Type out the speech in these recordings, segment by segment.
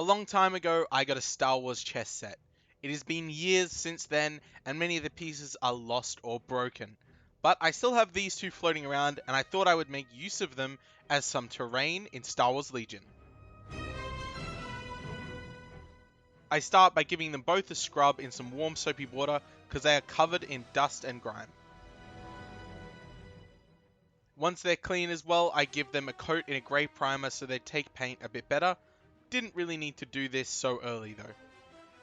A long time ago, I got a Star Wars chess set. It has been years since then, and many of the pieces are lost or broken. But I still have these two floating around, and I thought I would make use of them as some terrain in Star Wars Legion. I start by giving them both a scrub in some warm soapy water because they are covered in dust and grime. Once they're clean as well, I give them a coat in a grey primer so they take paint a bit better. Didn't really need to do this so early though.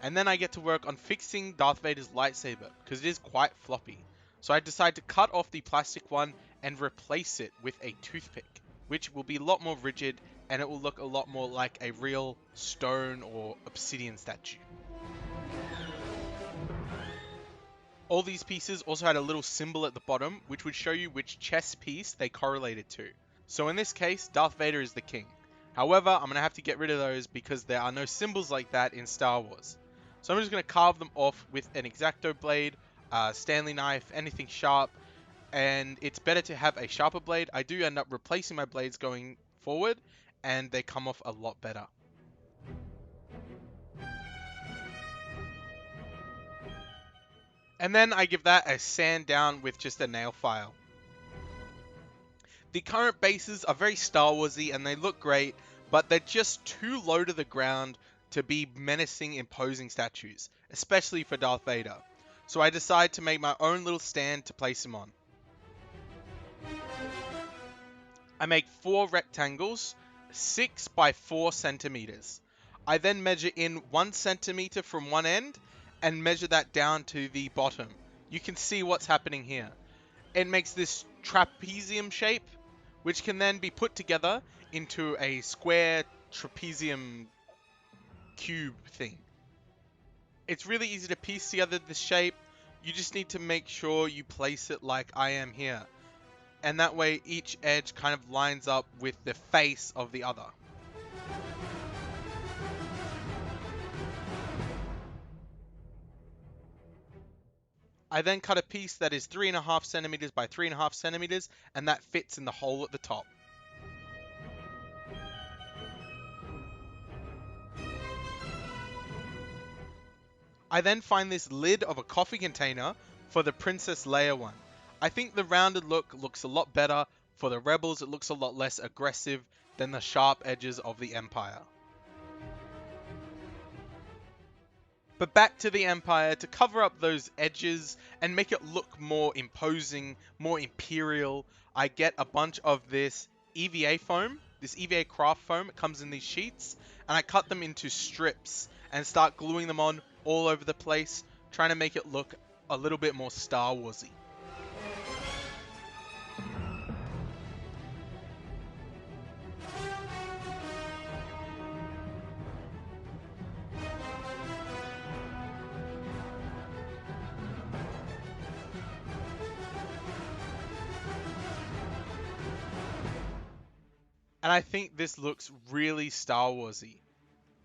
And then I get to work on fixing Darth Vader's lightsaber, because it is quite floppy. So I decide to cut off the plastic one and replace it with a toothpick, which will be a lot more rigid and it will look a lot more like a real stone or obsidian statue. All these pieces also had a little symbol at the bottom, which would show you which chess piece they correlated to. So in this case, Darth Vader is the king. However, I'm going to have to get rid of those because there are no symbols like that in Star Wars. So I'm just going to carve them off with an X-Acto blade, Stanley knife, anything sharp, and it's better to have a sharper blade. I do end up replacing my blades going forward, and they come off a lot better. And then I give that a sand down with just a nail file. The current bases are very Star Warsy and they look great, but they're just too low to the ground to be menacing, imposing statues, especially for Darth Vader. So I decide to make my own little stand to place him on. I make 4 rectangles, 6 by 4 centimeters. I then measure in 1 centimeter from one end and measure that down to the bottom. You can see what's happening here. It makes this trapezium shape, which can then be put together into a square trapezium cube thing. It's really easy to piece together this shape. You just need to make sure you place it like I am here. And that way each edge kind of lines up with the face of the other. I then cut a piece that is 3.5 centimeters by 3.5 centimeters, and that fits in the hole at the top. I then find this lid of a coffee container for the Princess Leia one. I think the rounded look looks a lot better. For the Rebels, it looks a lot less aggressive than the sharp edges of the Empire. But back to the Empire, to cover up those edges and make it look more imposing, more imperial, I get a bunch of this EVA foam, this EVA craft foam. It comes in these sheets, and I cut them into strips and start gluing them on all over the place, trying to make it look a little bit more Star Warsy. And I think this looks really Star Warsy.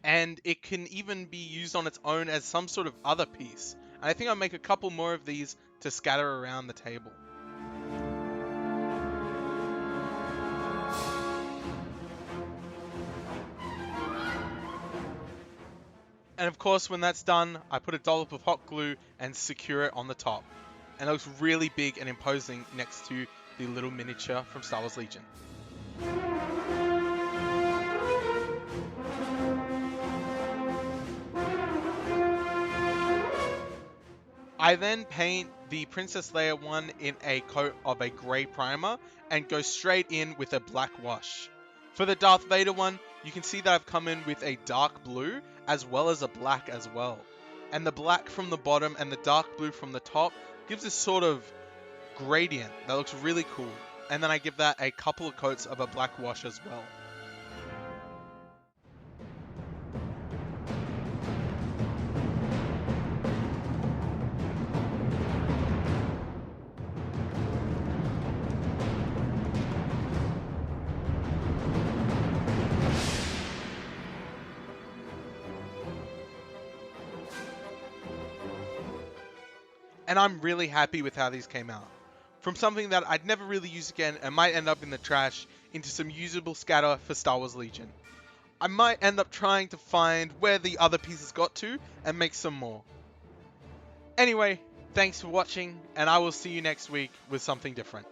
And it can even be used on its own as some sort of other piece. And I think I'll make a couple more of these to scatter around the table. And of course, when that's done, I put a dollop of hot glue and secure it on the top. And it looks really big and imposing next to the little miniature from Star Wars Legion. I then paint the Princess Leia one in a coat of a grey primer and go straight in with a black wash. For the Darth Vader one, you can see that I've come in with a dark blue as well as a black as well. And the black from the bottom and the dark blue from the top gives this sort of gradient that looks really cool. And then I give that a couple of coats of a black wash as well. And I'm really happy with how these came out. From something that I'd never really use again and might end up in the trash, into some usable scatter for Star Wars Legion. I might end up trying to find where the other pieces got to and make some more. Anyway, thanks for watching, and I will see you next week with something different.